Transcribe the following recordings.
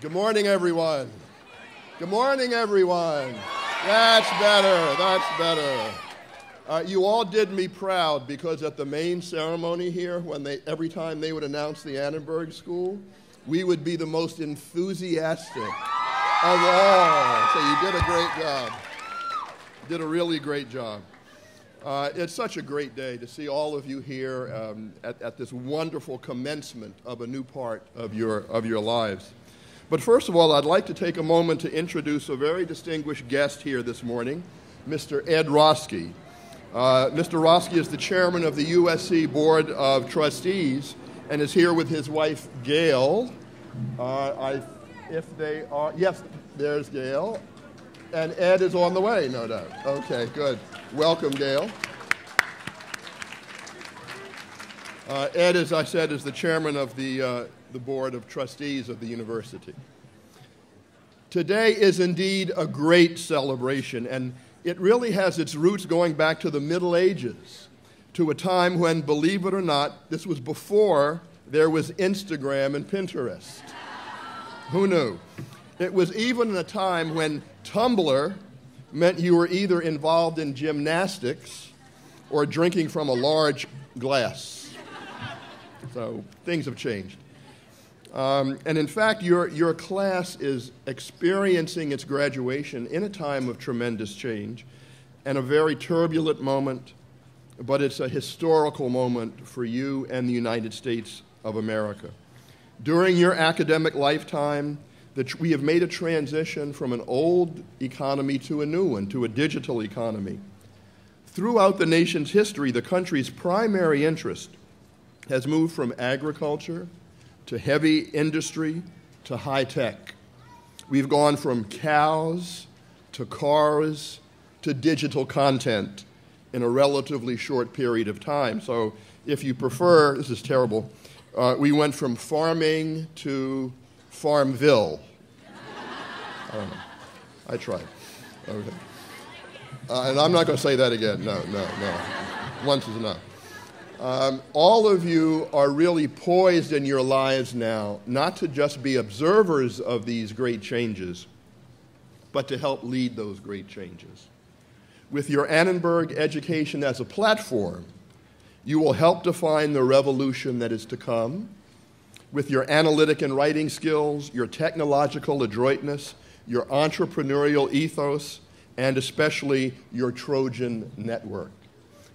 Good morning, everyone. Good morning, everyone. That's better. That's better. You all did me proud because at the main ceremony here, every time they would announce the Annenberg School, we would be the most enthusiastic of all. So you did a great job. You did a really great job. It's such a great day to see all of you here at this wonderful commencement of a new part of your lives. But first of all, I'd like to take a moment to introduce a very distinguished guest here this morning, Mr. Ed Roski. Mr. Roski is the chairman of the USC Board of Trustees and is here with his wife, Gail. Yes, there's Gail. And Ed is on the way, no doubt. Okay, good. Welcome, Gail. Ed, as I said, is the chairman of the Board of Trustees of the university. Today is indeed a great celebration, and it really has its roots going back to the Middle Ages, to a time when, believe it or not, this was before there was Instagram and Pinterest. Who knew? It was even a time when Tumblr meant you were either involved in gymnastics or drinking from a large glass. So things have changed. And in fact, your class is experiencing its graduation in a time of tremendous change and a very turbulent moment, but it's a historical moment for you and the United States of America. During your academic lifetime, we have made a transition from an old economy to a new one, to a digital economy. Throughout the nation's history, the country's primary interest has moved from agriculture to heavy industry to high tech. We've gone from cows to cars to digital content in a relatively short period of time. So if you prefer, this is terrible, we went from farming to Farmville. I don't know. I tried. Okay. And I'm not going to say that again. No. Once is enough. All of you are really poised in your lives now, not to just be observers of these great changes, but to help lead those great changes. With your Annenberg education as a platform, you will help define the revolution that is to come. With your analytic and writing skills, your technological adroitness, your entrepreneurial ethos, and especially your Trojan network.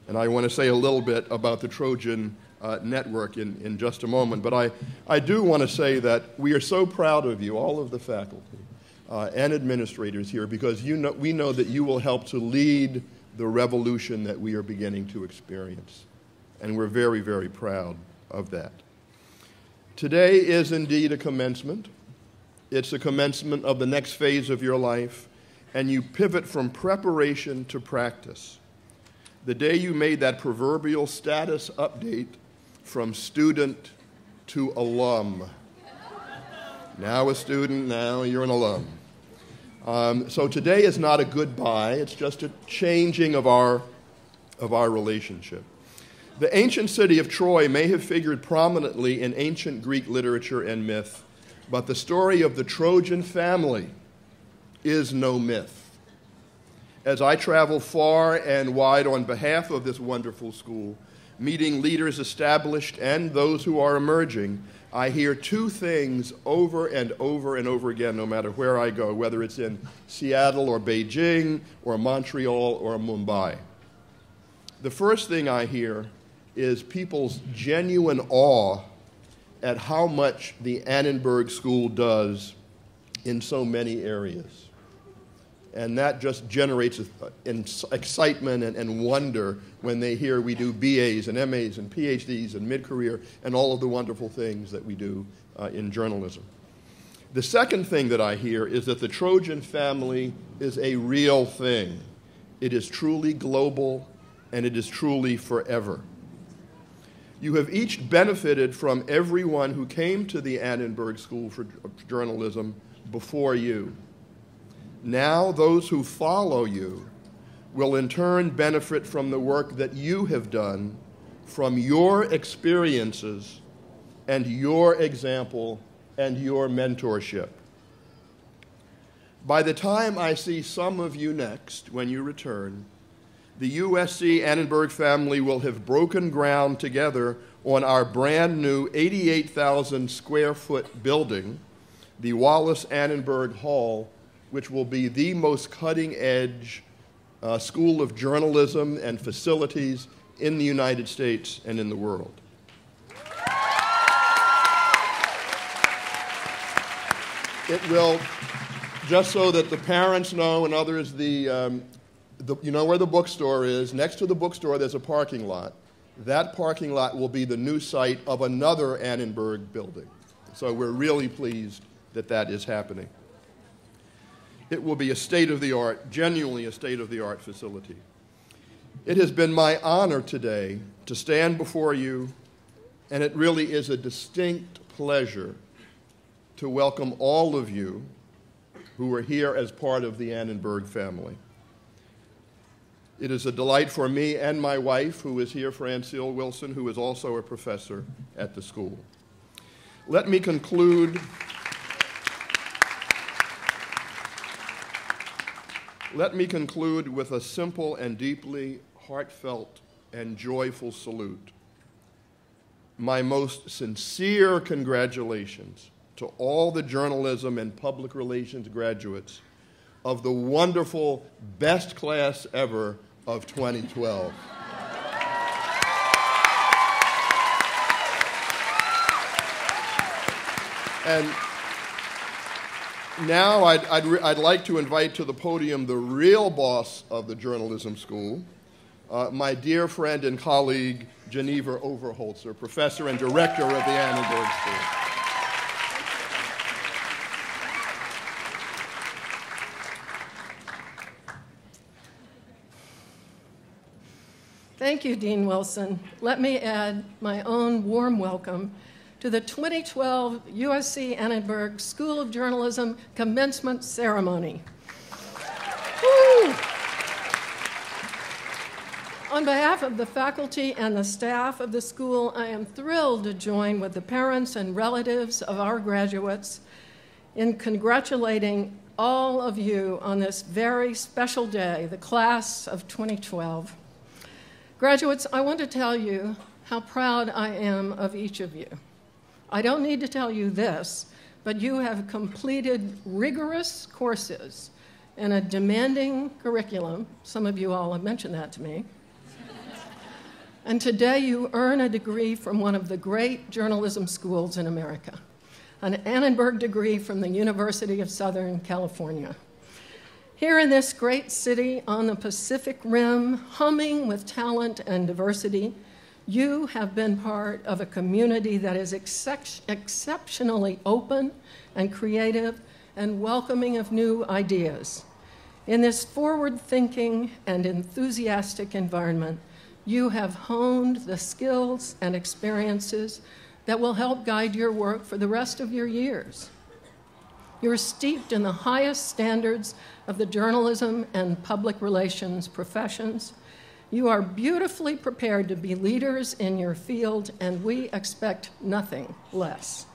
And I want to say a little bit about the Trojan network in just a moment. But I do want to say that we are so proud of you, all of the faculty and administrators here, because we know that you will help to lead the revolution that we are beginning to experience. And we're very, very proud of that. Today is indeed a commencement. It's a commencement of the next phase of your life, and you pivot from preparation to practice. The day you made that proverbial status update from student to alum. Now a student, now you're an alum. So today is not a goodbye, it's just a changing of our relationship. The ancient city of Troy may have figured prominently in ancient Greek literature and myth, but the story of the Trojan family is no myth. As I travel far and wide on behalf of this wonderful school, meeting leaders established and those who are emerging, I hear two things over and over and over again, no matter where I go, whether it's in Seattle or Beijing or Montreal or Mumbai. The first thing I hear is people's genuine awe at how much the Annenberg School does in so many areas. And that just generates excitement and wonder when they hear we do BAs and MAs and PhDs and mid-career and all of the wonderful things that we do in journalism. The second thing that I hear is that the Trojan family is a real thing. It is truly global, and it is truly forever. You have each benefited from everyone who came to the Annenberg School for Journalism before you. Now those who follow you will in turn benefit from the work that you have done, from your experiences and your example and your mentorship. By the time I see some of you next, when you return, the USC Annenberg family will have broken ground together on our brand new 88,000 square foot building, the Wallace Annenberg Hall, which will be the most cutting edge school of journalism and facilities in the United States and in the world. It will, just so that the parents know and others, you know where the bookstore is. Next to the bookstore, there's a parking lot. That parking lot will be the new site of another Annenberg building. So we're really pleased that that is happening. It will be a state-of-the-art, genuinely a state-of-the-art facility. It has been my honor today to stand before you, and it really is a distinct pleasure to welcome all of you who are here as part of the Annenberg family. It is a delight for me and my wife, who is here, Francine Wilson, who is also a professor at the school. Let me conclude with a simple and deeply heartfelt and joyful salute. My most sincere congratulations to all the journalism and public relations graduates of the wonderful best class ever of 2012. And now I'd like to invite to the podium the real boss of the journalism school, my dear friend and colleague, Geneva Overholzer, professor and director of the Annenberg School. Thank you, Dean Wilson. Let me add my own warm welcome to the 2012 USC Annenberg School of Journalism Commencement Ceremony. Woo! On behalf of the faculty and the staff of the school, I am thrilled to join with the parents and relatives of our graduates in congratulating all of you on this very special day, the class of 2012. Graduates, I want to tell you how proud I am of each of you. I don't need to tell you this, but you have completed rigorous courses in a demanding curriculum. Some of you all have mentioned that to me. And today you earn a degree from one of the great journalism schools in America, an Annenberg degree from the University of Southern California. Here in this great city on the Pacific Rim, humming with talent and diversity, you have been part of a community that is exceptionally open and creative and welcoming of new ideas. In this forward-thinking and enthusiastic environment, you have honed the skills and experiences that will help guide your work for the rest of your years. You're steeped in the highest standards of the journalism and public relations professions. You are beautifully prepared to be leaders in your field, and we expect nothing less.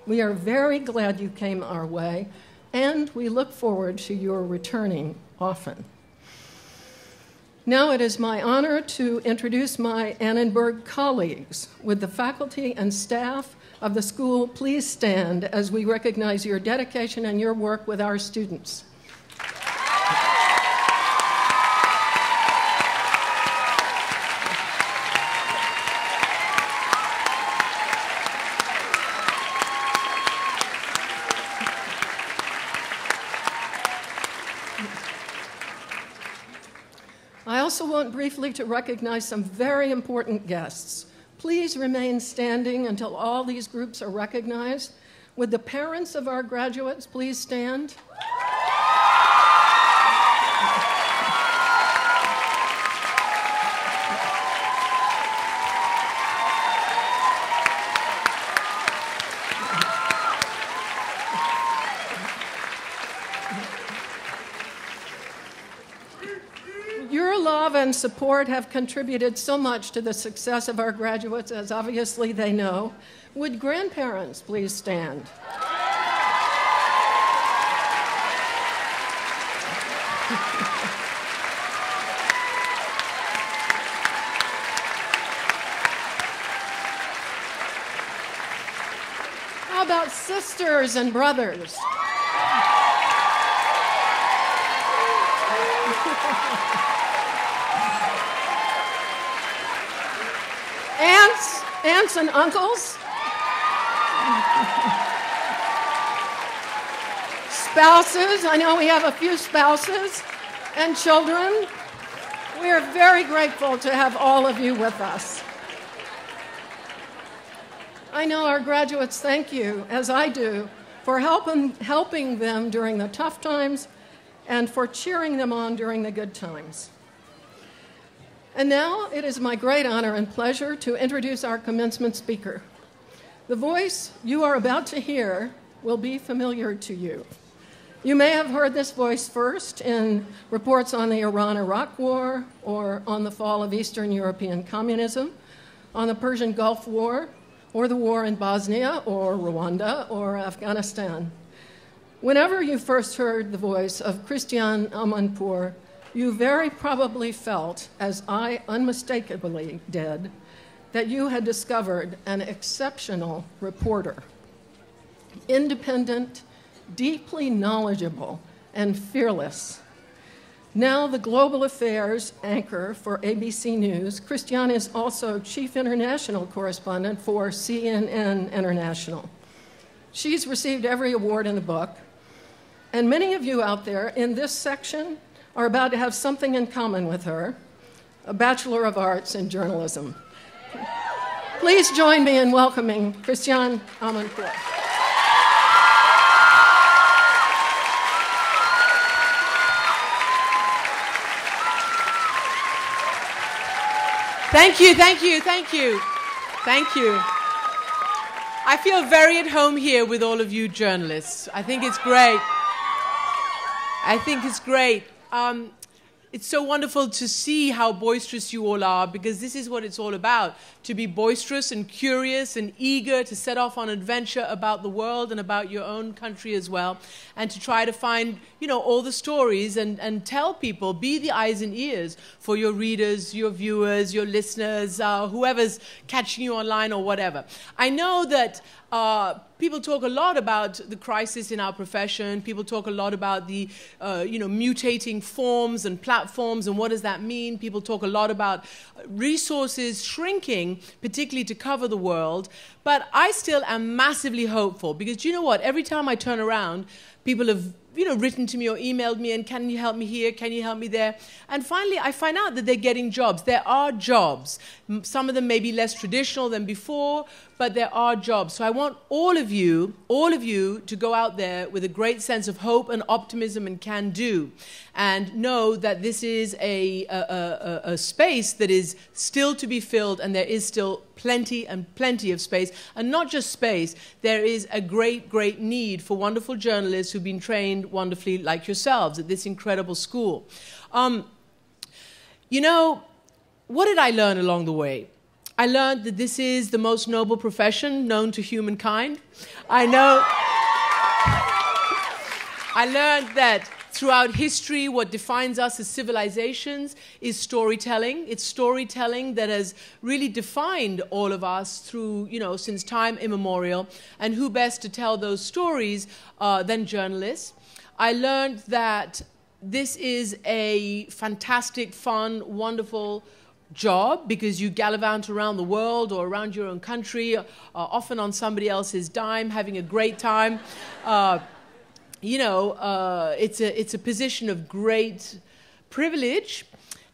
We are very glad you came our way, and we look forward to your returning often. Now it is my honor to introduce my Annenberg colleagues. With the faculty and staff of the school, please stand as we recognize your dedication and your work with our students. I also want briefly to recognize some very important guests. Please remain standing until all these groups are recognized. Would the parents of our graduates please stand? Your love and support have contributed so much to the success of our graduates, as obviously they know. Would grandparents please stand? about sisters and brothers? Aunts and uncles? Spouses, I know we have a few spouses, and children. We are very grateful to have all of you with us. I know our graduates thank you, as I do, for helping them during the tough times and for cheering them on during the good times. And now it is my great honor and pleasure to introduce our commencement speaker. The voice you are about to hear will be familiar to you. You may have heard this voice first in reports on the Iran-Iraq War or on the fall of Eastern European communism, on the Persian Gulf War, or the war in Bosnia or Rwanda or Afghanistan. Whenever you first heard the voice of Christiane Amanpour, you very probably felt, as I unmistakably did, that you had discovered an exceptional reporter, independent, deeply knowledgeable, and fearless. Now the global affairs anchor for ABC News, Christiane is also chief international correspondent for CNN International. She's received every award in the book, and many of you out there in this section are about to have something in common with her, a Bachelor of Arts in Journalism. Please join me in welcoming Christiane Amanpour. Thank you, thank you, thank you, thank you. I feel very at home here with all of you journalists. I think it's great. I think it's great. It's so wonderful to see how boisterous you all are, because this is what it's all about, to be boisterous and curious and eager to set off on adventure about the world and about your own country as well, and to try to find, all the stories and tell people, be the eyes and ears for your readers, your viewers, your listeners, whoever's catching you online or whatever. I know that people talk a lot about the crisis in our profession. People talk a lot about the, mutating forms and platforms and what does that mean. People talk a lot about resources shrinking, particularly to cover the world. But I still am massively hopeful, because you know what? Every time I turn around, people have written to me or emailed me, and can you help me here? Can you help me there? And finally, I find out that they're getting jobs. There are jobs. Some of them may be less traditional than before, but there are jobs. So I want all of you to go out there with a great sense of hope and optimism and can-do, and know that this is a space that is still to be filled, and there is still plenty of space. And not just space, there is a great, great need for wonderful journalists who've been trained wonderfully like yourselves at this incredible school. What did I learn along the way? I learned that this is the most noble profession known to humankind. I learned that throughout history, what defines us as civilizations is storytelling. It's storytelling that has really defined all of us through, since time immemorial. And who best to tell those stories than journalists? I learned that this is a fantastic, fun, wonderful job, because you gallivant around the world or around your own country, often on somebody else's dime, having a great time. It's a position of great privilege.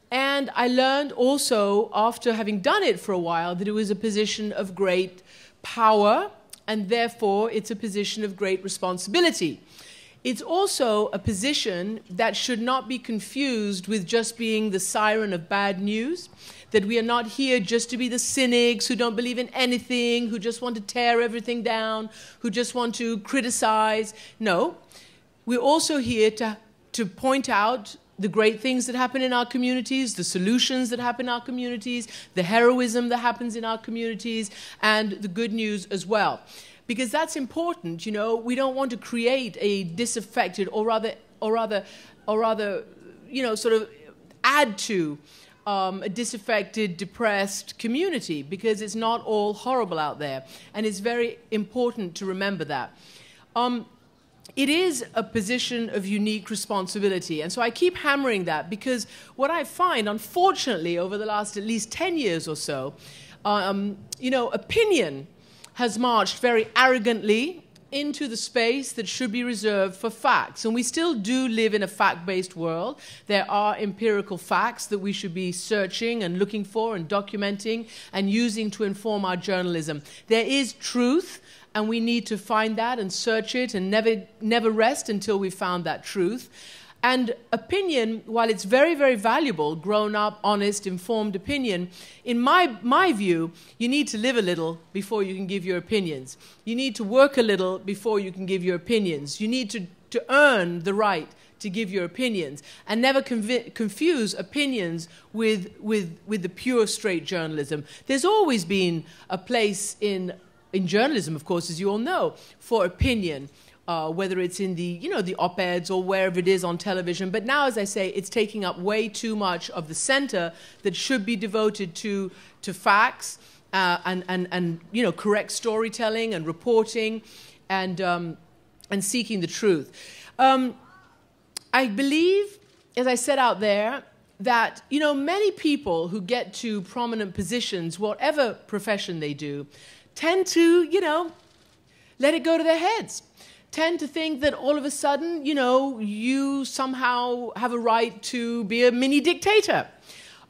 And I learned also, after having done it for a while, that it was a position of great power, and therefore it's a position of great responsibility. It's also a position that should not be confused with just being the siren of bad news, that we are not here just to be the cynics who don't believe in anything, who just want to tear everything down, who just want to criticize. No, we're also here to point out the great things that happen in our communities, the solutions that happen in our communities, the heroism that happens in our communities, and the good news as well. Because that's important, we don't want to create a disaffected, or rather, sort of add to a disaffected, depressed community, because it's not all horrible out there. And it's very important to remember that. It is a position of unique responsibility. And so I keep hammering that, because what I find, unfortunately, over the last at least 10 years or so, opinion has marched very arrogantly into the space that should be reserved for facts. And we still do live in a fact-based world. There are empirical facts that we should be searching and looking for and documenting and using to inform our journalism. There is truth, and we need to find that and search it and never rest until we've found that truth. And opinion, while it's very, very valuable, grown-up, honest, informed opinion, in my view, you need to live a little before you can give your opinions. You need to work a little before you can give your opinions. You need to earn the right to give your opinions, and never confuse opinions with the pure, straight journalism. There's always been a place in journalism, of course, as you all know, for opinion. Whether it's in the op-eds or wherever it is on television. But now, as I say, it's taking up way too much of the center that should be devoted to facts and correct storytelling and reporting and seeking the truth. I believe, as I said out there, that many people who get to prominent positions, whatever profession they do, tend to let it go to their heads. Tend to think that all of a sudden, you somehow have a right to be a mini dictator,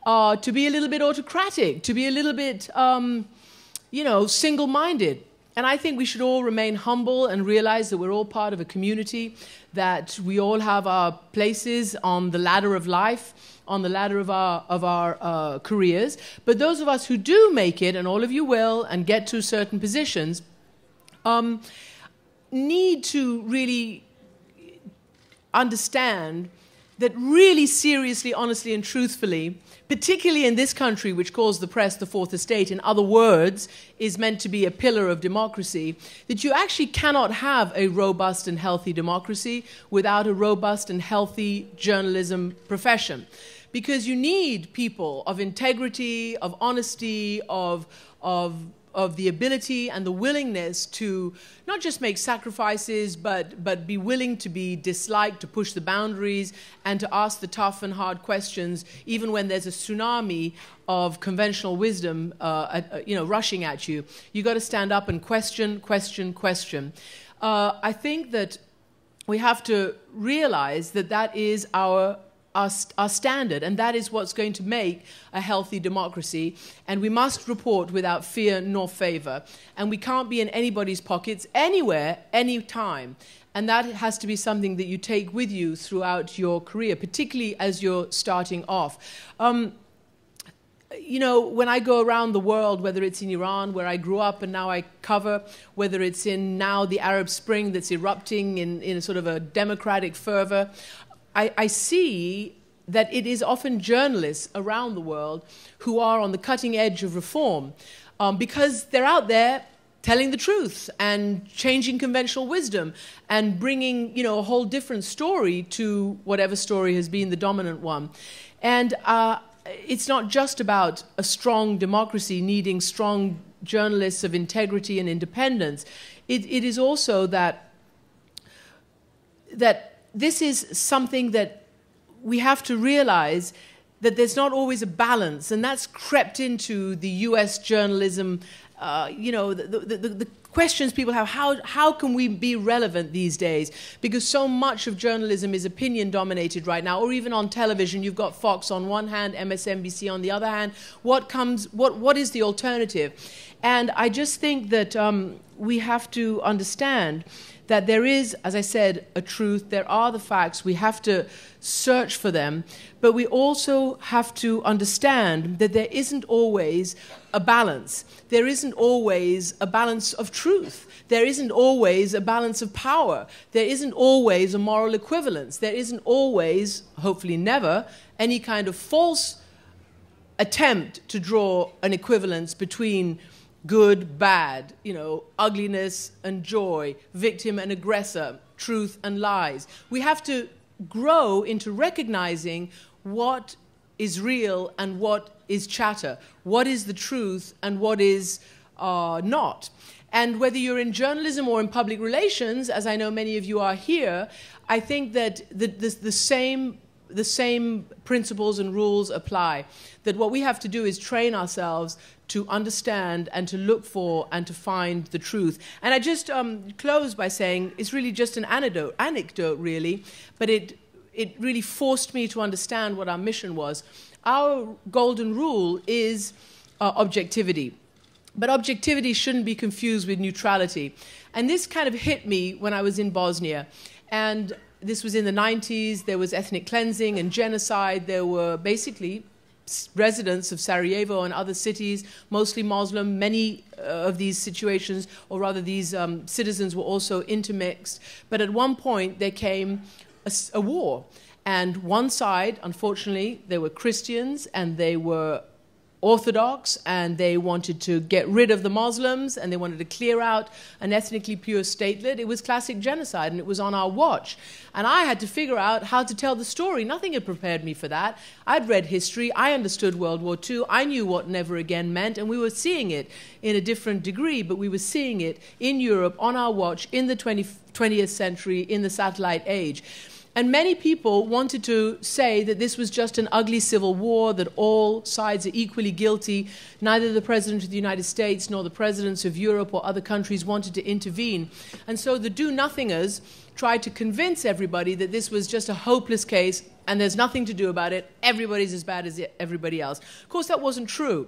to be a little bit autocratic, to be a little bit, single-minded. And I think we should all remain humble and realize that we're all part of a community, that we all have our places on the ladder of life, on the ladder of our careers. But those of us who do make it, and all of you will, and get to certain positions, need to really understand that really seriously, honestly, and truthfully, particularly in this country which calls the press the fourth estate, in other words, is meant to be a pillar of democracy, that you actually cannot have a robust and healthy democracy without a robust and healthy journalism profession. Because you need people of integrity, of honesty, of the ability and the willingness to not just make sacrifices, but be willing to be disliked, to push the boundaries, and to ask the tough and hard questions, even when there's a tsunami of conventional wisdom, rushing at you. You got to stand up and question. I think that we have to realize that is our standard, and that is what's going to make a healthy democracy. And we must report without fear nor favor. And we can't be in anybody's pockets, anywhere, anytime. And that has to be something that you take with you throughout your career, particularly as you're starting off. When I go around the world, whether it's in Iran, where I grew up and now I cover, whether it's in now the Arab Spring that's erupting in a sort of a democratic fervor, I see that it is often journalists around the world who are on the cutting edge of reform because they're out there telling the truth and changing conventional wisdom and bringing, a whole different story to whatever story has been the dominant one. And it's not just about a strong democracy needing strong journalists of integrity and independence. It is also that this is something that we have to realize, that there's not always a balance, and that's crept into the U.S. journalism. The questions people have: how can we be relevant these days? Because so much of journalism is opinion dominated right now, or even on television, you've got Fox on one hand, MSNBC on the other hand. What is the alternative? And I just think that we have to understand that there is, as I said, a truth. There are the facts. We have to search for them. But we also have to understand that there isn't always a balance. There isn't always a balance of truth. There isn't always a balance of power. There isn't always a moral equivalence. There isn't always, hopefully never, any kind of false attempt to draw an equivalence between good, bad, ugliness and joy, victim and aggressor, truth and lies. We have to grow into recognizing what is real and what is chatter, what is the truth and what is not. And whether you're in journalism or in public relations, as I know many of you are here, I think that the same principles and rules apply. That what we have to do is train ourselves to understand and to look for and to find the truth. And I just close by saying it's really just an anecdote really, but it really forced me to understand what our mission was. Our golden rule is objectivity. But objectivity shouldn't be confused with neutrality. And this kind of hit me when I was in Bosnia. And this was in the 90s. There was ethnic cleansing and genocide. There were basically residents of Sarajevo and other cities, mostly Muslim. Many of these situations, or rather these citizens, were also intermixed. But at one point, there came a war. And one side, unfortunately, they were Christians and they were Orthodox, and they wanted to get rid of the Muslims, and they wanted to clear out an ethnically pure statelet. It was classic genocide, and it was on our watch. And I had to figure out how to tell the story. Nothing had prepared me for that. I'd read history. I understood World War II. I knew what never again meant, and we were seeing it in a different degree, but we were seeing it in Europe, on our watch, in the 20th century, in the satellite age. And many people wanted to say that this was just an ugly civil war, that all sides are equally guilty. Neither the President of the United States nor the presidents of Europe or other countries wanted to intervene. And so the do-nothingers tried to convince everybody that this was just a hopeless case and there's nothing to do about it. Everybody's as bad as everybody else. Of course, that wasn't true.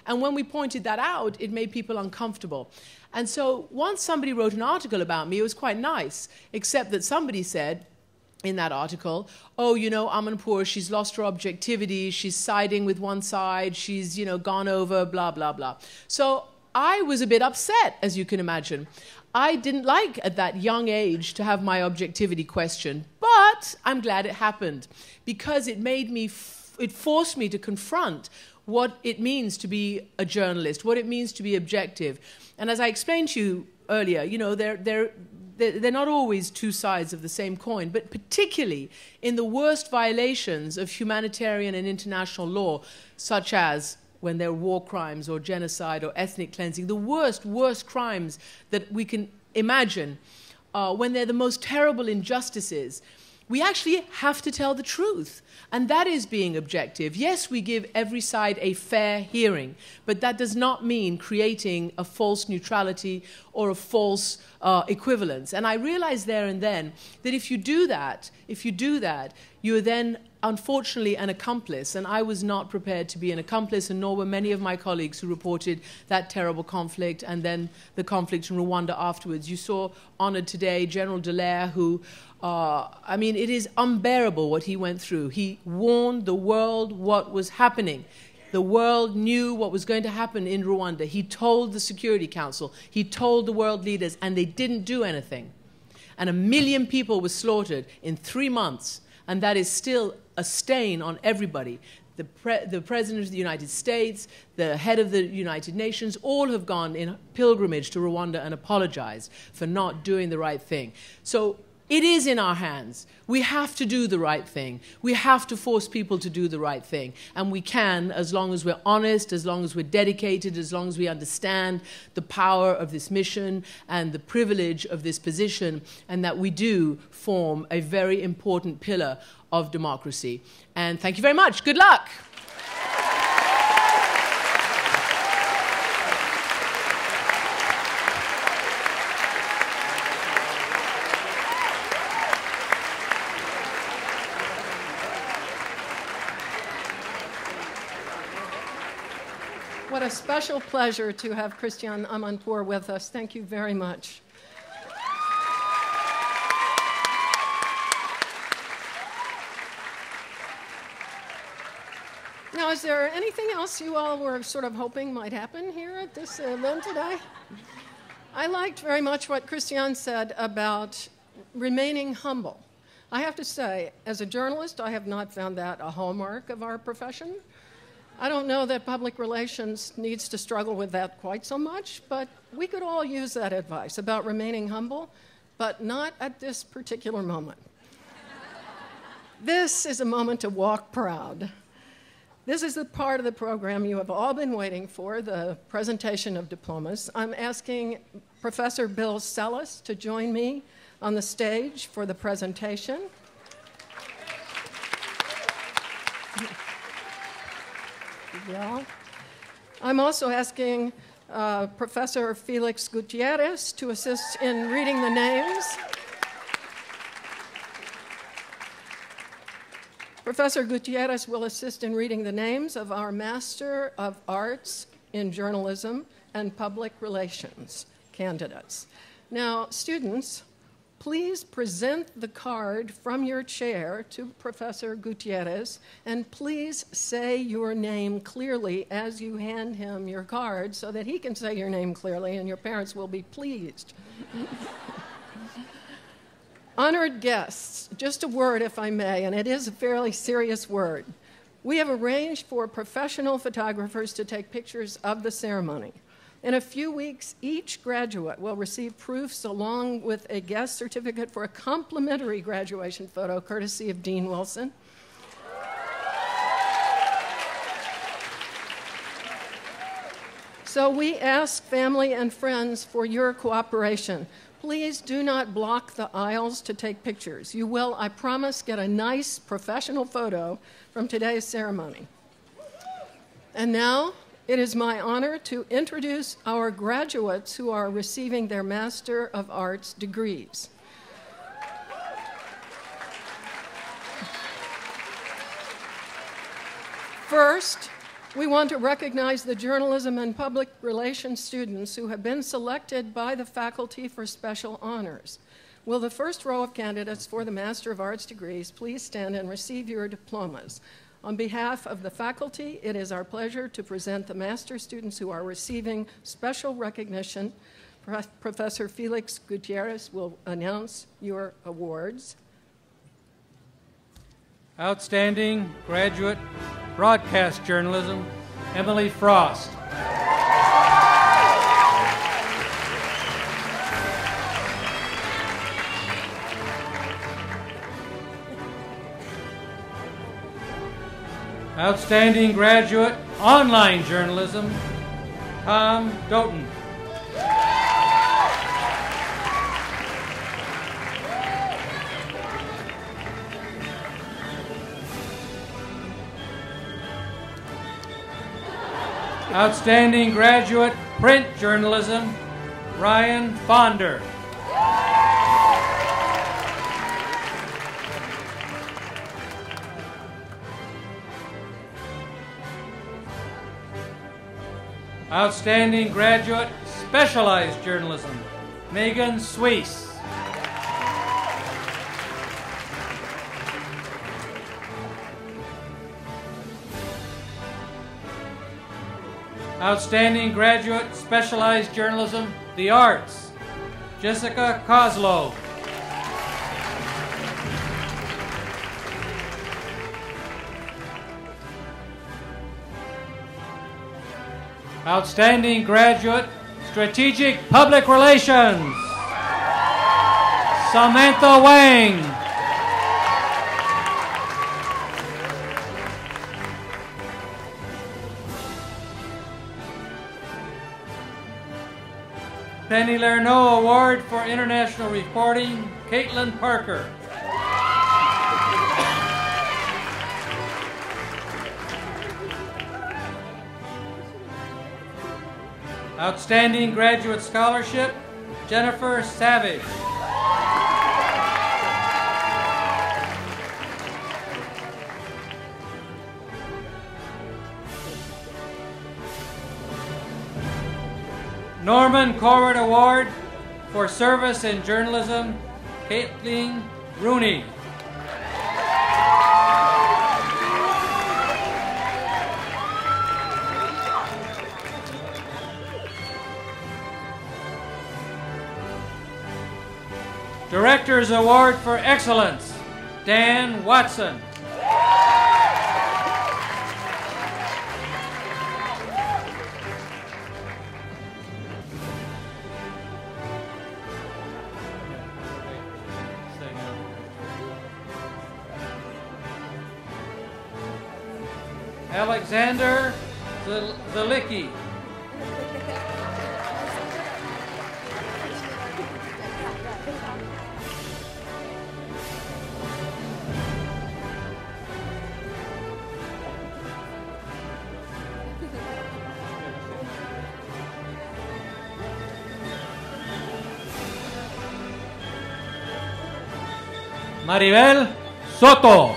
And when we pointed that out, it made people uncomfortable. And so once somebody wrote an article about me, it was quite nice, except that somebody said in that article, oh, you know, Amanpour, she's lost her objectivity, she's siding with one side, she's, you know, gone over, blah, blah, blah. So I was a bit upset, as you can imagine. I didn't like, at that young age, to have my objectivity questioned. But I'm glad it happened, because it made me, it forced me to confront what it means to be a journalist, what it means to be objective. And as I explained to you earlier, you know, they're not always two sides of the same coin, but particularly in the worst violations of humanitarian and international law, such as when there are war crimes or genocide or ethnic cleansing, the worst crimes that we can imagine, when they're the most terrible injustices, we actually have to tell the truth. And that is being objective. Yes, we give every side a fair hearing, but that does not mean creating a false neutrality or a false equivalence. And I realized there and then that if you do that, you are then unfortunately an accomplice. And I was not prepared to be an accomplice, and nor were many of my colleagues who reported that terrible conflict and then the conflict in Rwanda afterwards. You saw honored today General Dallaire, who I mean, it is unbearable what he went through. He warned the world what was happening. The world knew what was going to happen in Rwanda. He told the Security Council. He told the world leaders, and they didn't do anything. And 1 million people were slaughtered in 3 months, and that is still a stain on everybody. The President of the United States, the head of the United Nations, all have gone in pilgrimage to Rwanda and apologized for not doing the right thing. So it is in our hands. We have to do the right thing. We have to force people to do the right thing. And we can, as long as we're honest, as long as we're dedicated, as long as we understand the power of this mission and the privilege of this position, and that we do form a very important pillar of democracy. And thank you very much. Good luck. What a special pleasure to have Christiane Amanpour with us. Thank you very much. Now, is there anything else you all were sort of hoping might happen here at this event today? I liked very much what Christiane said about remaining humble. I have to say, as a journalist, I have not found that a hallmark of our profession. I don't know that public relations needs to struggle with that quite so much, but we could all use that advice about remaining humble, but not at this particular moment. This is a moment to walk proud. This is the part of the program you have all been waiting for, the presentation of diplomas. I'm asking Professor Bill Sellis to join me on the stage for the presentation. Yeah. I'm also asking Professor Felix Gutierrez to assist in reading the names. Professor Gutierrez will assist in reading the names of our Master of Arts in Journalism and Public Relations candidates. Now, students, please present the card from your chair to Professor Gutierrez, and please say your name clearly as you hand him your card so that he can say your name clearly and your parents will be pleased. Honored guests, just a word if I may, and it is a fairly serious word. We have arranged for professional photographers to take pictures of the ceremony. In a few weeks, each graduate will receive proofs along with a guest certificate for a complimentary graduation photo courtesy of Dean Wilson. So we ask family and friends for your cooperation. Please do not block the aisles to take pictures. You will, I promise, get a nice professional photo from today's ceremony. And now, it is my honor to introduce our graduates who are receiving their Master of Arts degrees. First, we want to recognize the journalism and public relations students who have been selected by the faculty for special honors. Will the first row of candidates for the Master of Arts degrees please stand and receive your diplomas? On behalf of the faculty, it is our pleasure to present the master students who are receiving special recognition. Professor Felix Gutierrez will announce your awards. Outstanding Graduate Broadcast Journalism, Emily Frost. Outstanding Graduate Online Journalism, Tom Doughton. Outstanding Graduate Print Journalism, Ryan Fonder. Outstanding Graduate Specialized Journalism, Megan Suisse. Outstanding Graduate Specialized Journalism, The Arts, Jessica Kozlow. Outstanding Graduate Strategic Public Relations, Samantha Wang. Penny Lerneau Award for International Reporting, Caitlin Parker. Outstanding Graduate Scholarship, Jennifer Savage. Norman Corwin Award for Service in Journalism, Caitlin Rooney. Director's Award for Excellence, Dan Watson. Alexander Zalicki. Maribel Soto.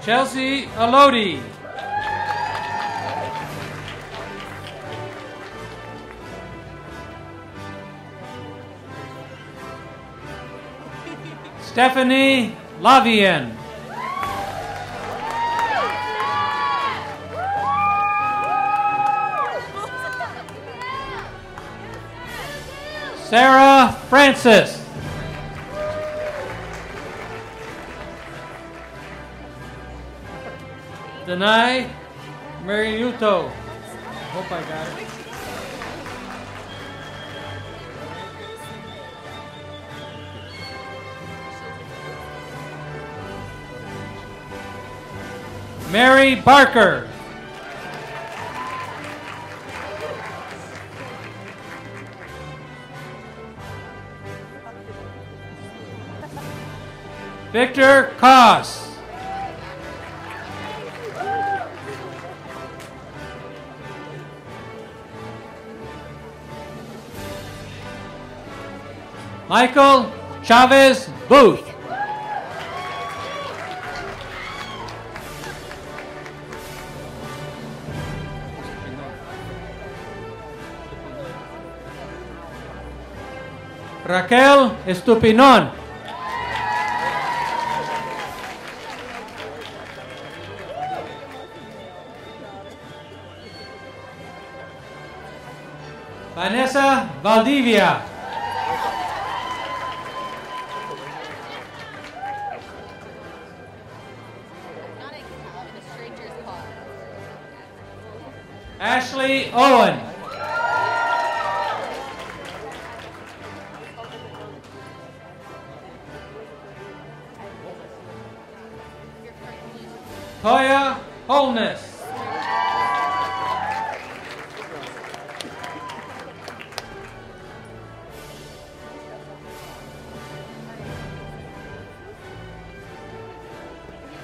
Chelsea Alodi. Stephanie Lavian. Sarah Francis. Danai Mariuto. Hope I got it. Mary Barker. Victor Koss. Michael Chavez Booth. Raquel Estupinon. Vanessa Valdivia. Ashley Owen. Toya Holness.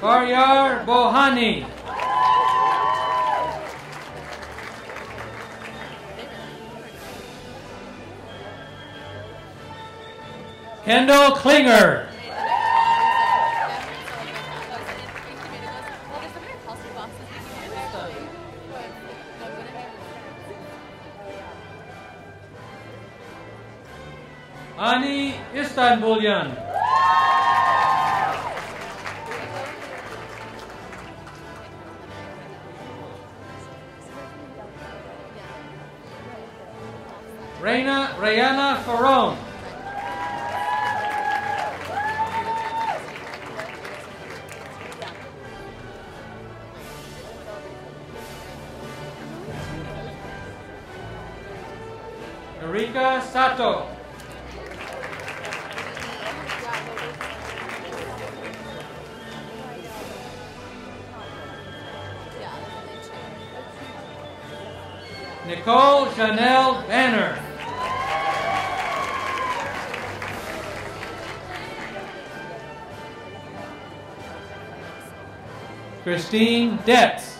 Faryar Bohani. Kendall Klinger. Ani Istanbulyan. Rayana Farone. Erika Sato. Nicole Chanel Banner. Christine Detz.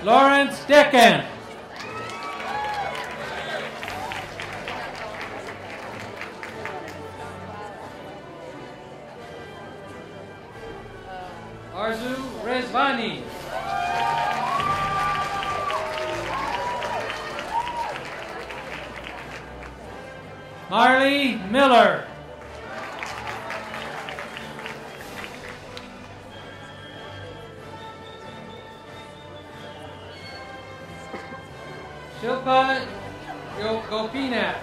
Lawrence Deccan. Arzu Rezvani. Marley Miller. Shilpa Gopinath.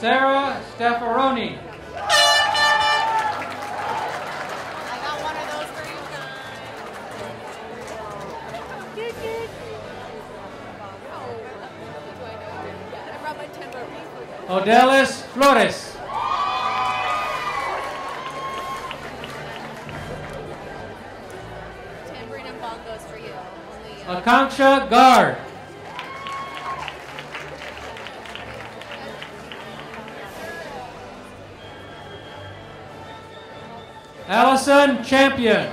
Sarah Staffaroni. Odelis Flores. Tambourine and bongos for you. Akanksha Gard. Allison Champion.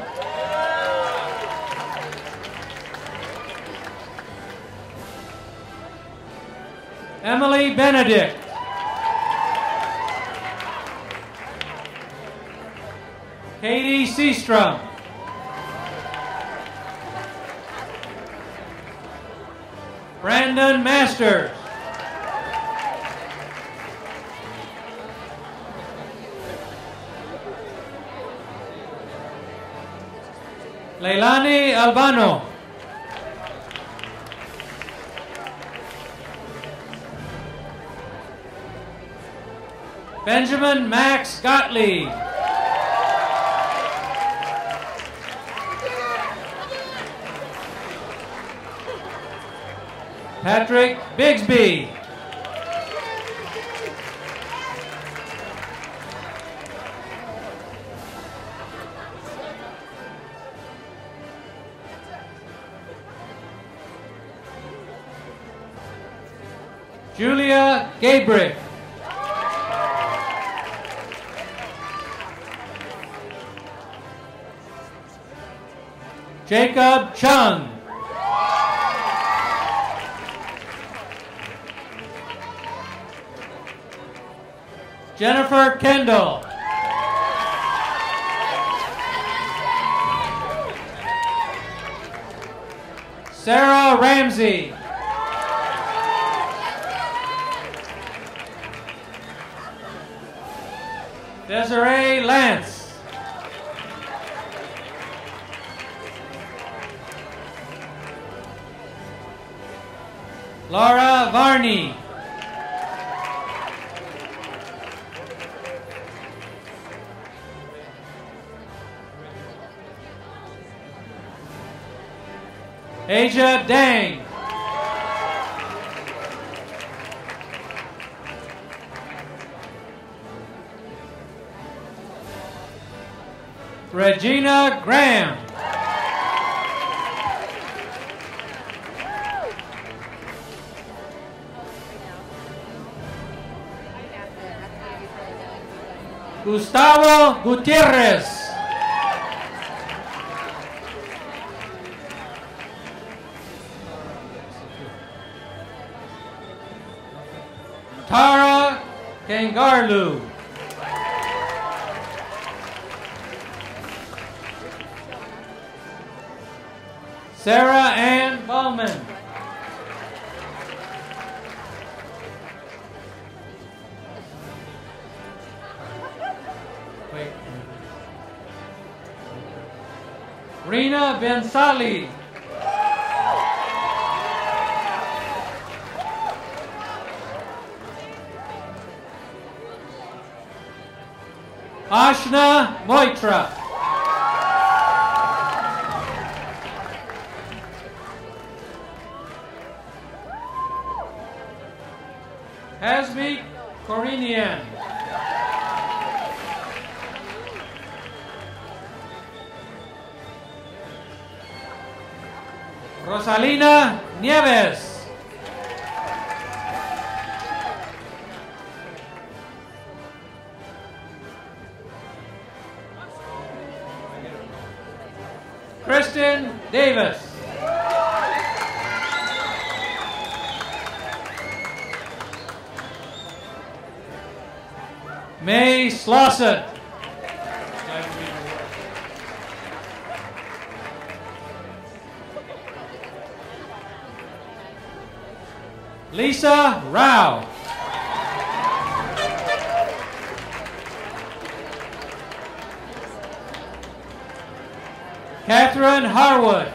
Emily Benedict. Katie Seastrom. Brandon Masters. Leilani Albano. Benjamin Max Gottlieb. Patrick Bigsby. Julia Gabrick. Jacob Chung. Jennifer Kendall. Sarah Ramsey. Desiree Lance. Laura Varney. Asia Dang. Regina Graham. Gustavo Gutierrez. Tara Kangarloo. Sarah Ann Bowman. Wait. Rina Bensali. Ashna Moitra. Hasmi Corinian. Rosalina Nieves. Kristen Davis. May Slauson. Lisa Rao. Catherine Harwood.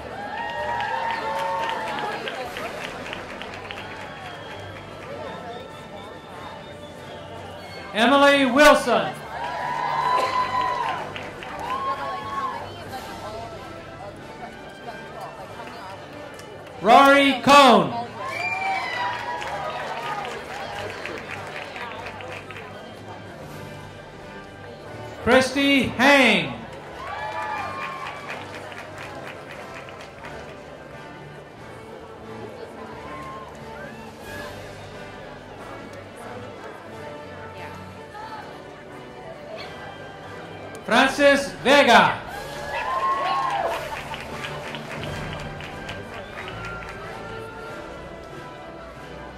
Emily Wilson. Rory Cohn. Christy Hang. Francis Vega.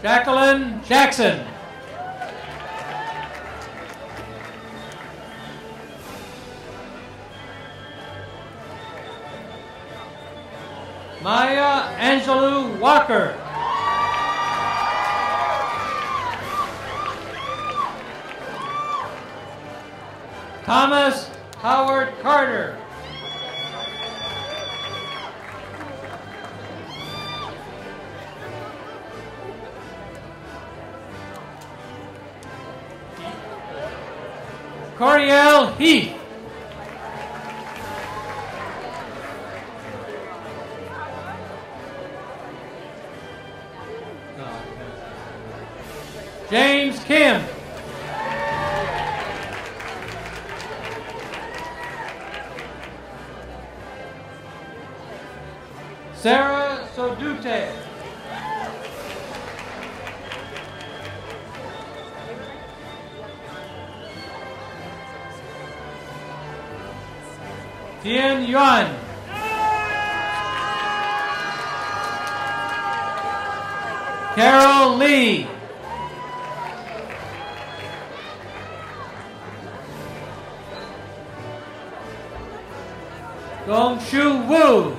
Jacqueline Jackson. Maya Angelou Walker. Thomas Howard Carter. Coriel Heath. James Kim. Sarah Sodute. Tian Yuan. Carol Lee. Gongshu Wu.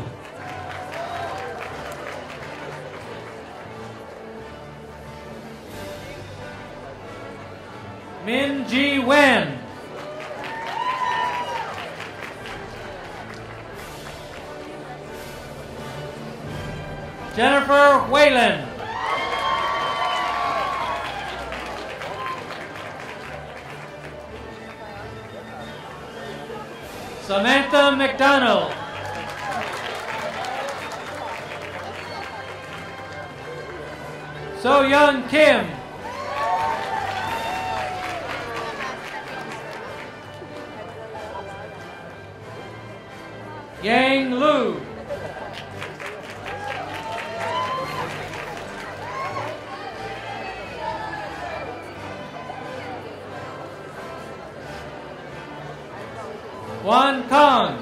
Min Ji Wen. Jennifer Whalen. Samantha McDonald. So Young Kim. Yang Lu. Wan Kong.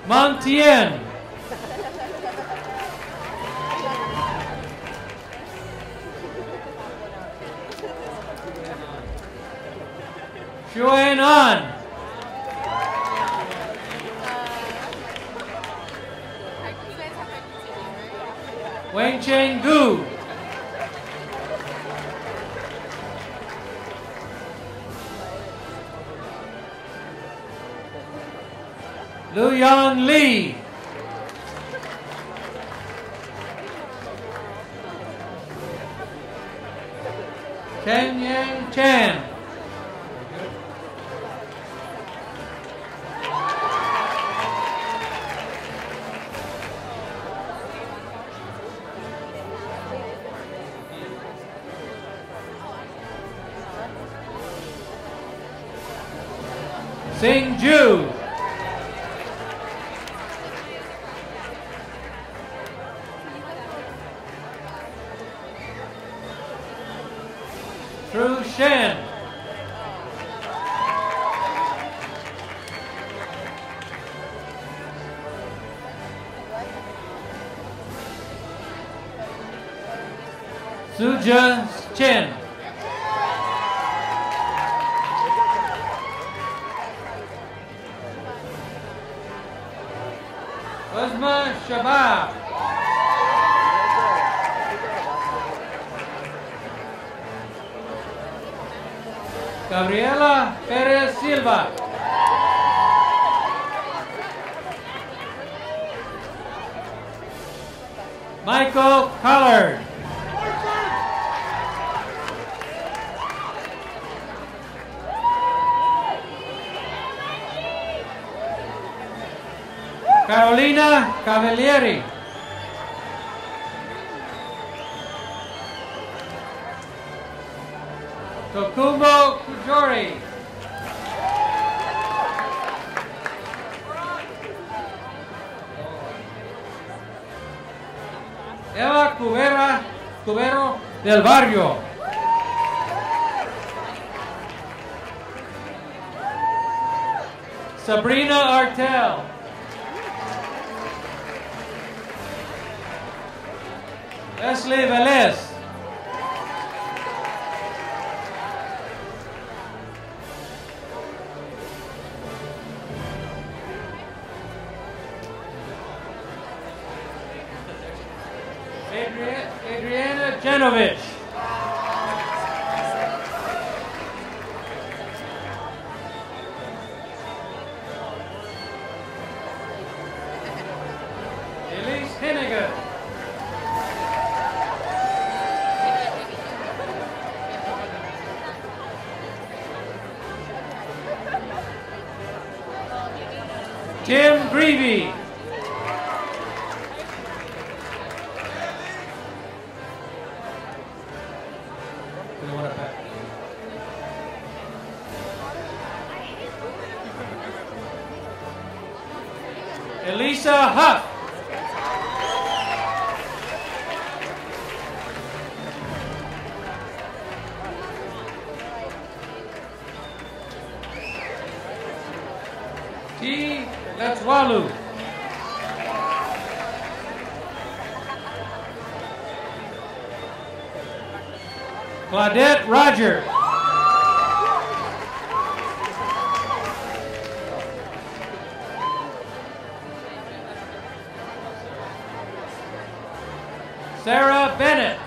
Mang Tien. Xuan An. Wang Cheng Gu. Lu Yan Lee. Chen Yang Chan. Sing Ju. Tru Shen. Suja Chen. Uzma Shabab. Gabriela Perez Silva. Michael Collard. Carolina Cavalieri. Tokumbo Kujori. Eva Cubero del Barrio. Sabrina Artel. Leslie Velez. Adriana Genovich. Elise Hennigan. Tim Greavy. Elisa Huff. T. Letswalu. Claudette Roger. Sarah Bennett.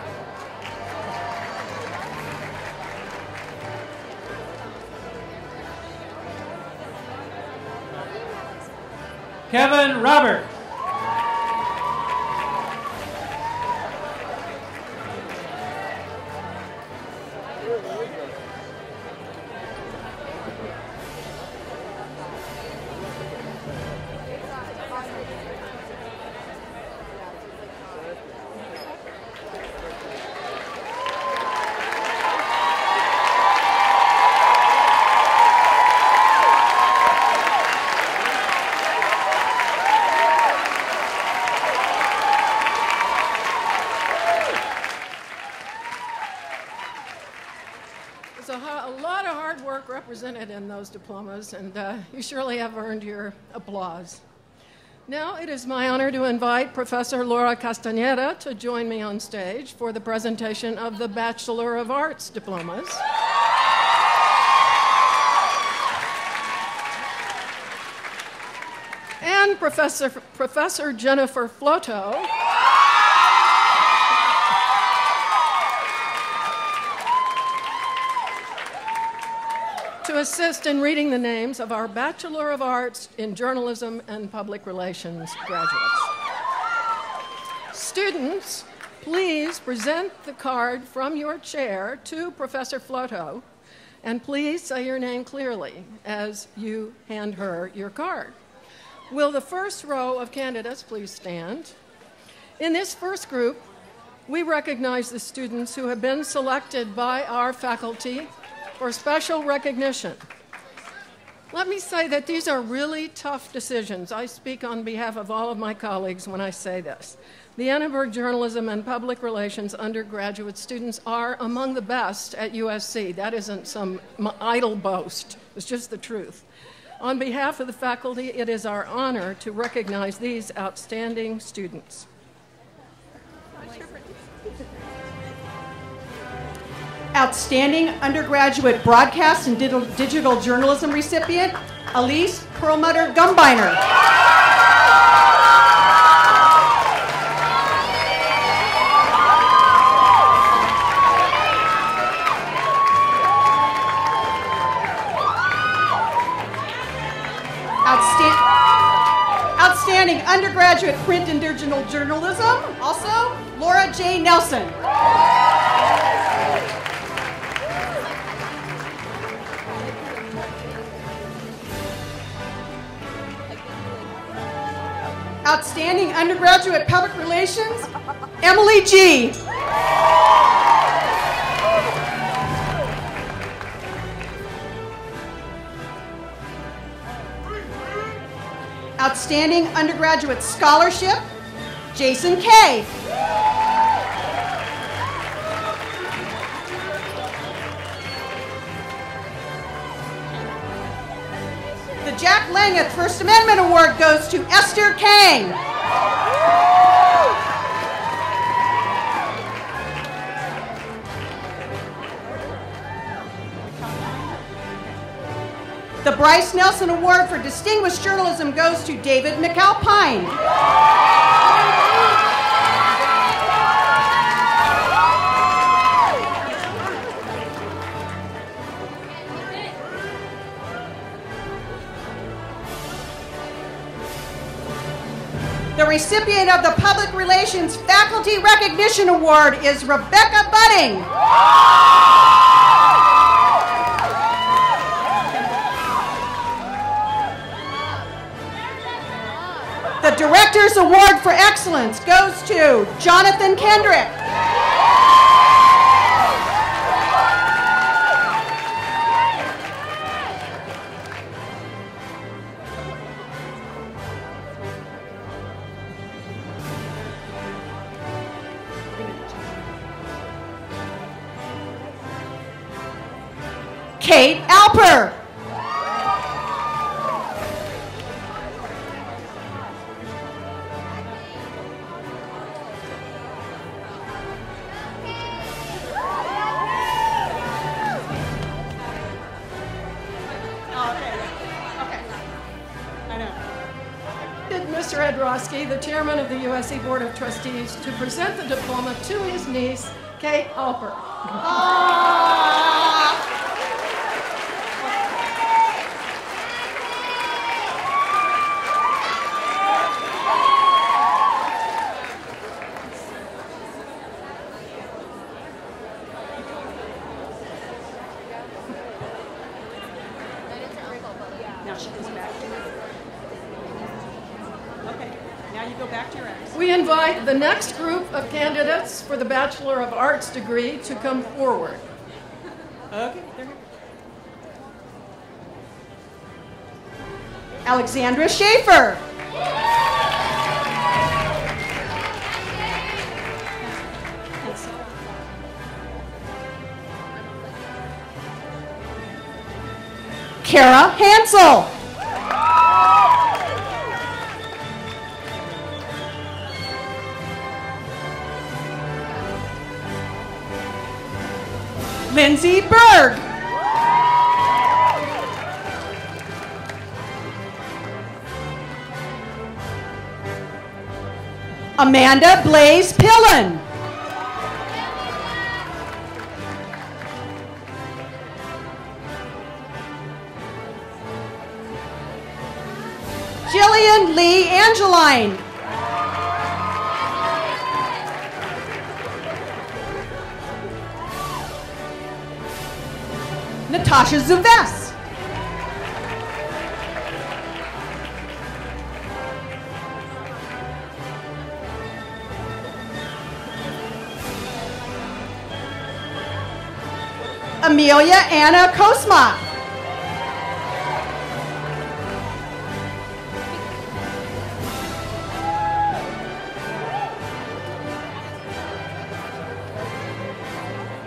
Kevin Roberts. A lot of hard work represented in those diplomas, and you surely have earned your applause. Now it is my honor to invite Professor Laura Castañeda to join me on stage for the presentation of the Bachelor of Arts diplomas. And Professor Jennifer Floto to assist in reading the names of our Bachelor of Arts in Journalism and Public Relations graduates. Students, please present the card from your chair to Professor Floto, and please say your name clearly as you hand her your card. Will the first row of candidates please stand? In this first group, we recognize the students who have been selected by our faculty for special recognition. Let me say that these are really tough decisions. I speak on behalf of all of my colleagues when I say this. The Annenberg Journalism and Public Relations undergraduate students are among the best at USC. That isn't some idle boast. It's just the truth. On behalf of the faculty, it is our honor to recognize these outstanding students. Outstanding undergraduate broadcast and digital journalism recipient, Elise Perlmutter Gumbiner. Outstanding undergraduate print and digital journalism, also Laura J. Nelson. Outstanding undergraduate public relations, Emily G. Outstanding undergraduate scholarship, Jason K. The Jack Langeth First Amendment Award goes to Esther Kang. The Bryce Nelson Award for Distinguished Journalism goes to David McAlpine. The recipient of the Public Relations Faculty Recognition Award is Rebecca Budding. The Director's Award for Excellence goes to Jonathan Kendrick. Kate Alper. Mr. Ed Roski, the chairman of the USC Board of Trustees, to present the diploma to his niece, Kate Alper. Now she goes back to it. Okay, now you go back to your ex. We invite the next group of candidates for the Bachelor of Arts degree to come forward. Okay, there we go. Alexandra Schaefer. Kara Hansel. Lindsay Berg. Amanda Blaze Pillen. Jillian Lee Angeline. Natasha Zuves. Amelia Anna Kosma.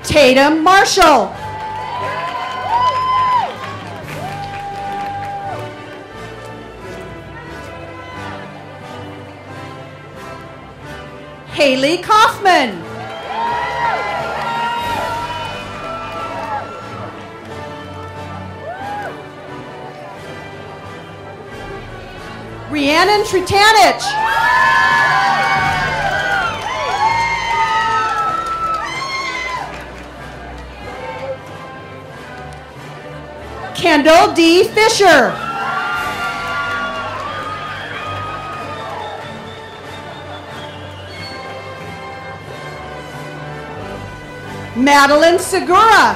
Tatum Marshall. Haley Kaufman. Rhiannon Tritanich. Kendall D. Fisher. Madeline Segura.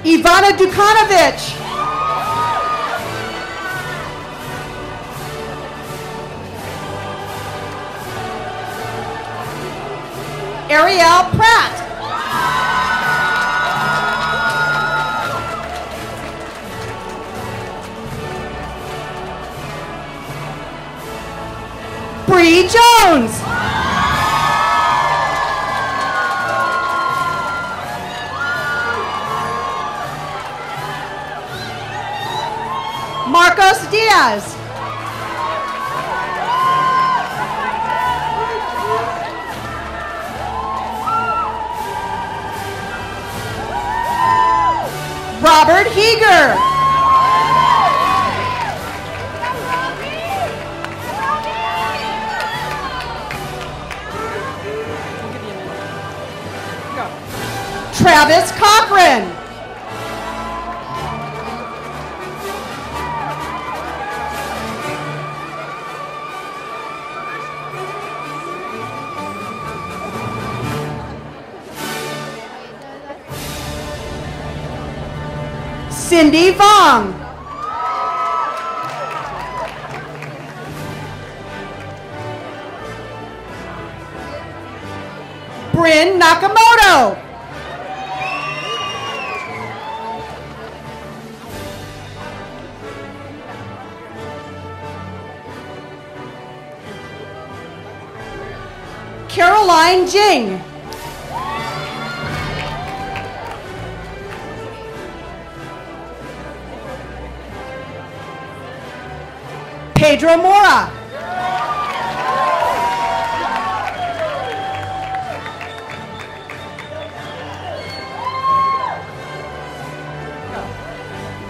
Ivana Dukanovic. Ariel Pratt. Bree Jones. Marcos Diaz. Robert Heeger. Travis Cochran. Cindy Vong. Bryn Nakamoto. Caroline Jing. Pedro Mora.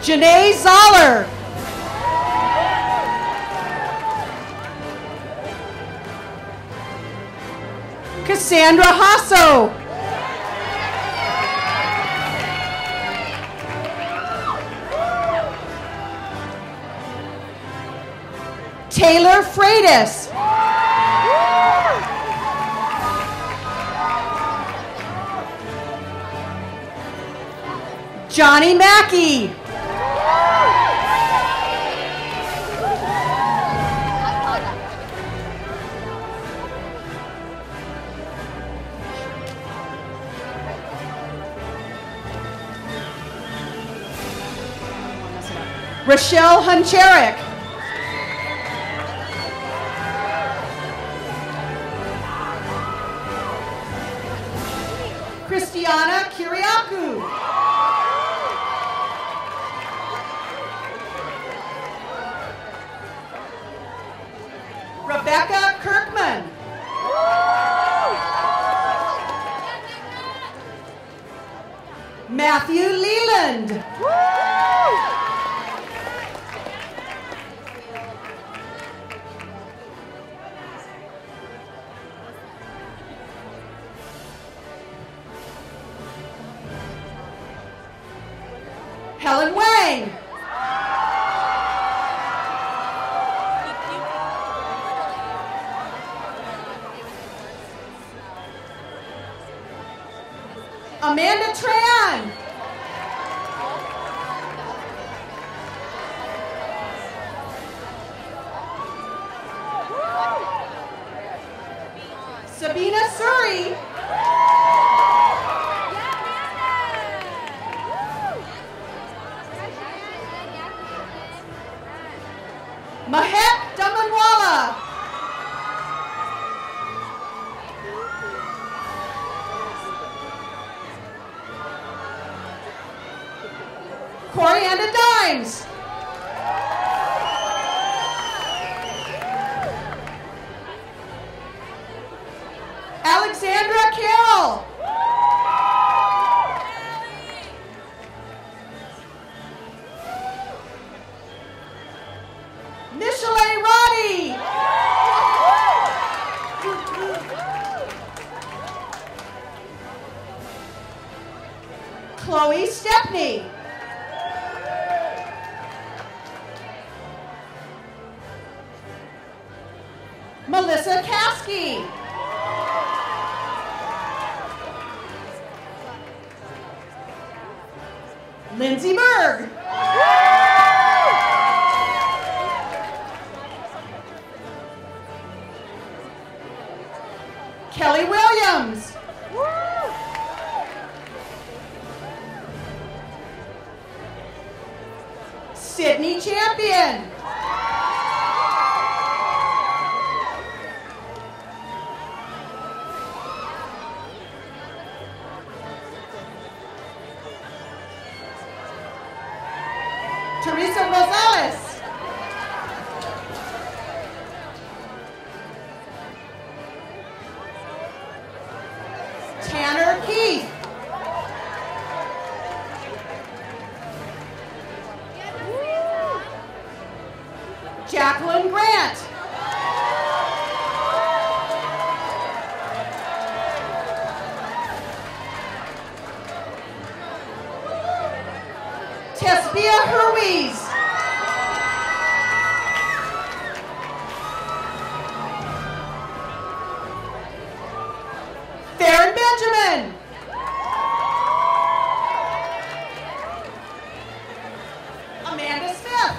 Janae Zoller. Cassandra Hasso. Taylor Freitas. Johnny Mackey. Rochelle Huncherek. Christiane Kiriakou. Rebecca Kirkman. Matthew Leland. Helen Wang. Amanda Tran. Sabina Suri. Mahek Damanwala. Corianda Dimes. Alexandra Carroll. Michelle Roddy. Chloe Stepney. Kowalski. Lindsay Berg. Kelly Williams. Sydney Champion. Teresa Rosales. Tanner Keith. Jacqueline Grant. Tesbia Ruiz. Farron Benjamin. Amanda Smith.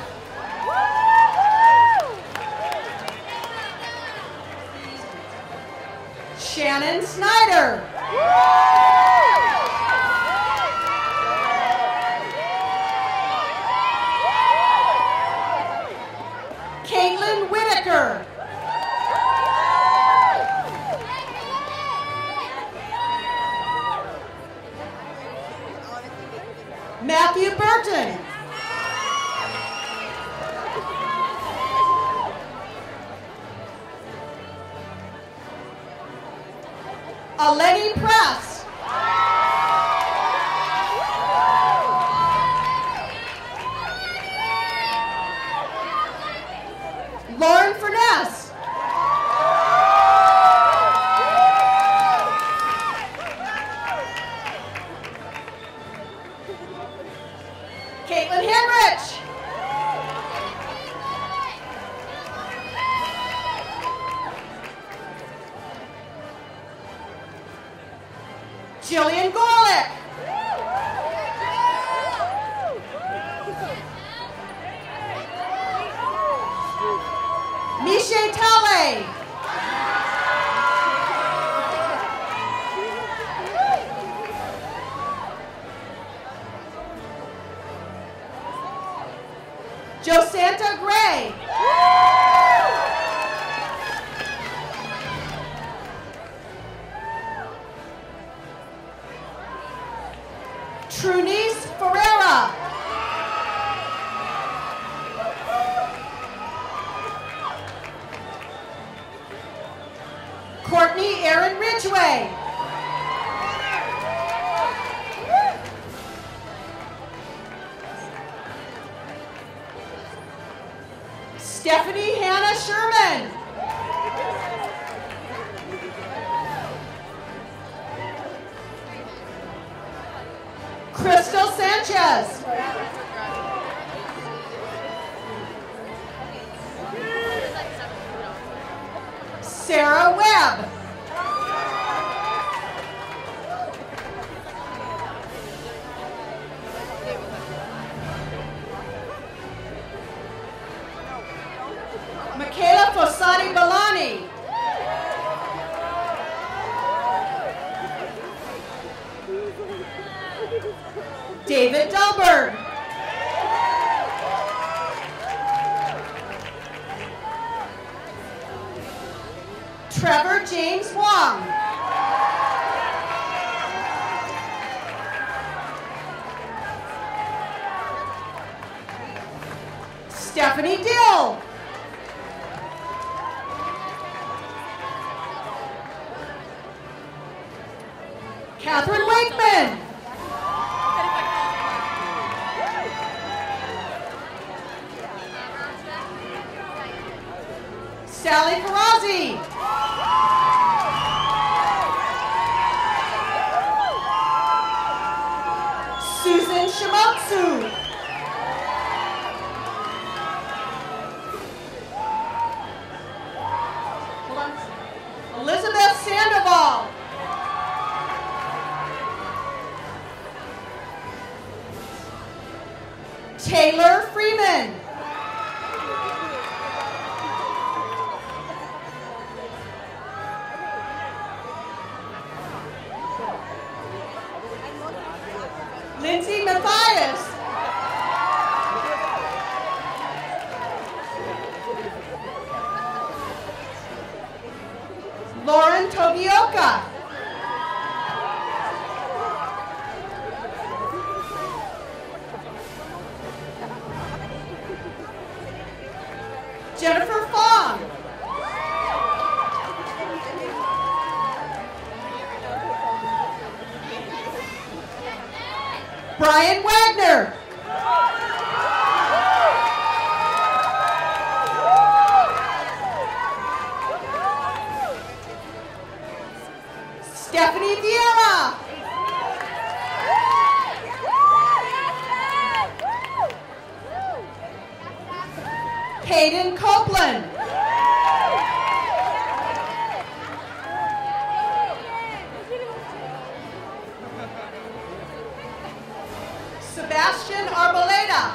Shannon Snyder. Caitlin Whitaker. Matthew Burton. Aleni Press. Lauren Furness. Caitlin Henrich. Jillian Gorlick. Miche Tale. Josanta Gray. Trunice Ferreira. Courtney Erin Ridgway. Stephanie Hannah Sherman. Crystal Sanchez. Sarah Webb. Michaela Fossati Balani. David Delberg. Trevor James Wong. Stephanie Dill. Catherine Wakeman. Sally Karazi. Susan Shimotsu. Hold on. Taylor Freeman. Lindsay Mathias. Lauren Tobioka. Jennifer Fong. Brian Wagner. Stephanie Vieira. Hayden Copeland. Sebastian Arboleda.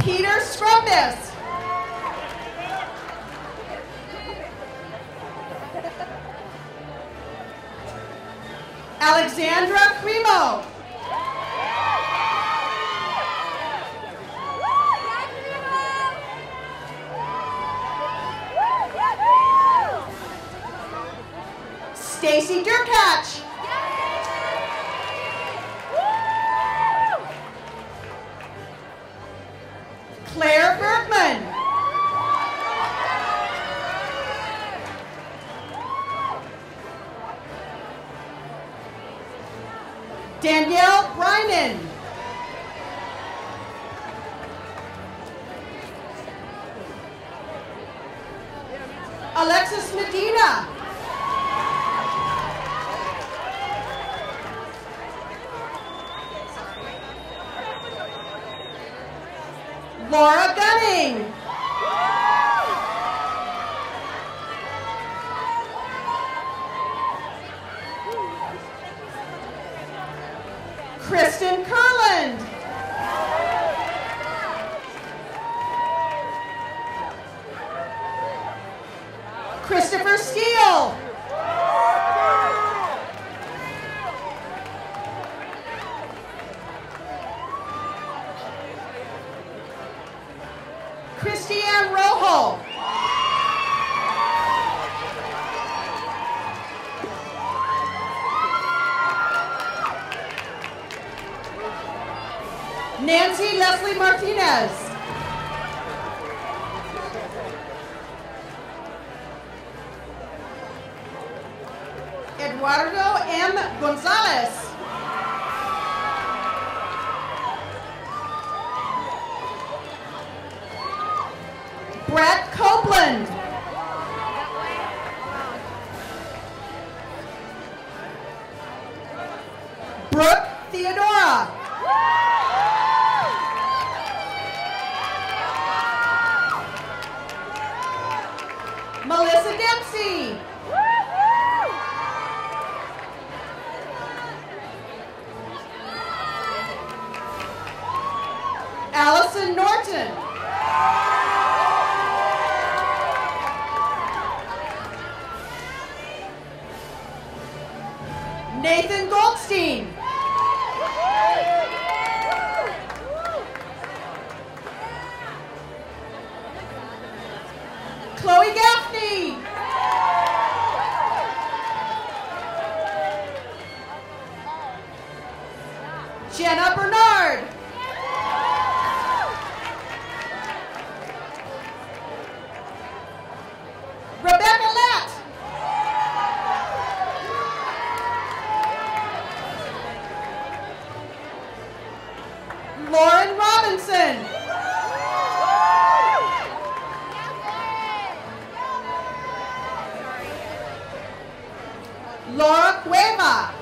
Peter Scrumbus. Alexandra Cremo. Stacy Durkach. Claire Bergman. Danielle Bryman. Alexis Medina. Laura Gunning. Kristen Kurland. Christopher Steele. Christiane Rojo. Nancy Leslie Martinez. Eduardo M. Gonzalez. Brett Copeland. Brooke Theodora. Melissa Dempsey. Allison Norton. Nathan Goldstein. Chloe Gaffney. Jenna Bernard. Rebecca Lett. Lauren Robinson. Laura Cueva.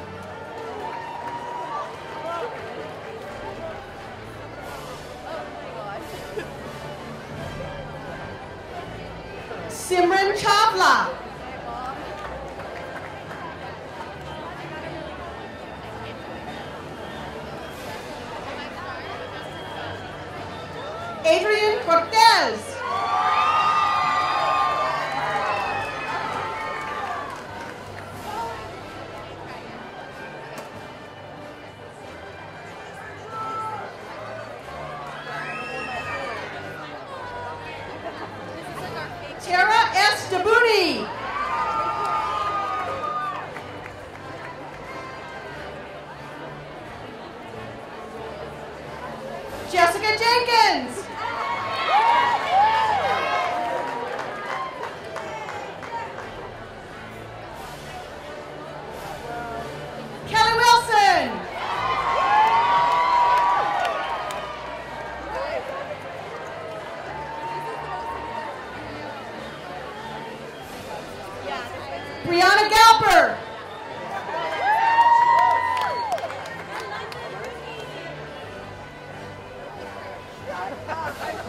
Simran Chawla. Adrian Cortez. Tara S. Daboudi. Jessica Jenkins. Kelly Wilson. Brianna Galper.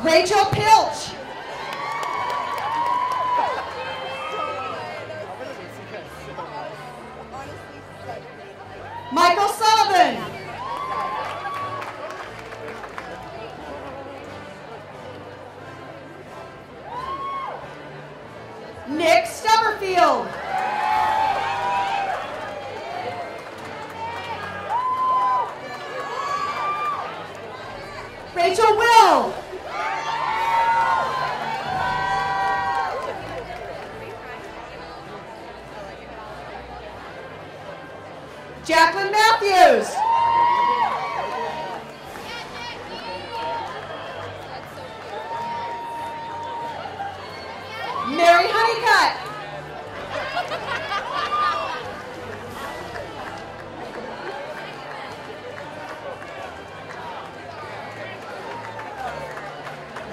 Rachel Pilch. Michael Sullivan. Nick Stubberfield. Rachel Will. Jacqueline Matthews. Mary Honeycutt.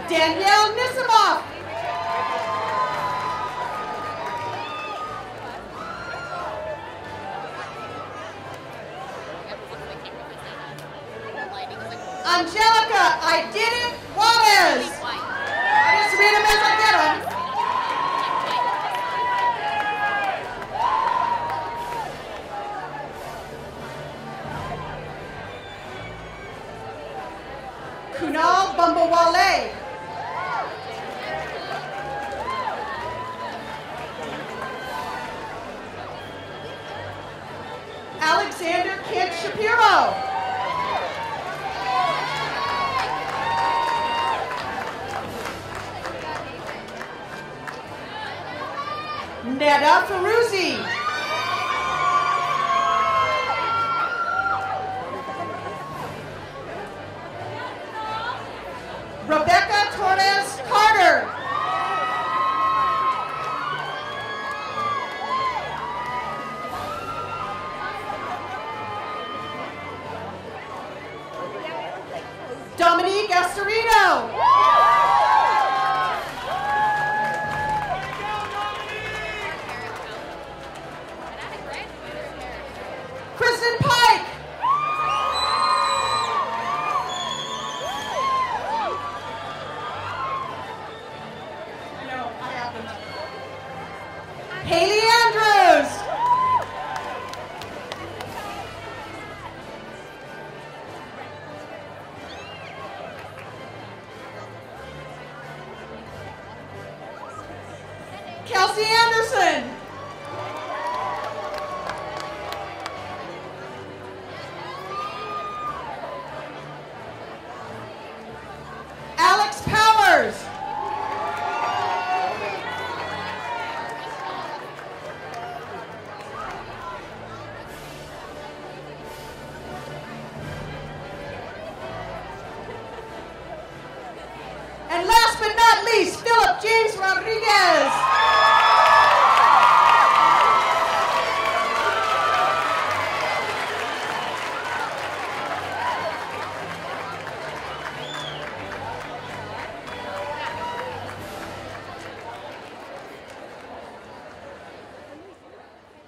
Danielle Nisimoff. Angelica, I did it, Juarez. I just read them as I get them. Kunal Bumbawale. Alexander Kent Shapiro. Neda Ferruzzi. Rebecca Torres Carter. Dominique Estorino. Kristen Pike. No, I haven't. Haley Andrews. Kelsey Anderson. Alex Powers. And last but not least, Philip James Rodriguez.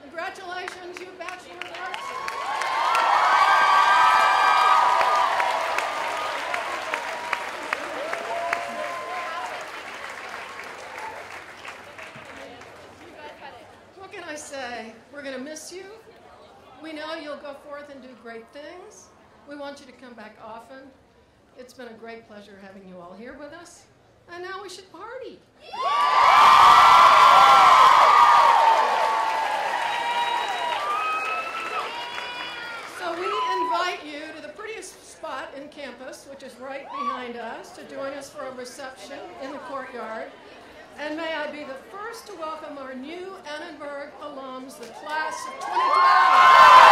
Congratulations, you Bachelor of Arts. What can I say? We're going to miss you. We know you'll go forth and do great things. We want you to come back often. It's been a great pleasure having you all here with us. And now we should party. So we invite you to the prettiest spot in campus, which is right behind us, to join us for a reception in the courtyard. And may I be the first to welcome our new Annenberg alums, the class of 2012.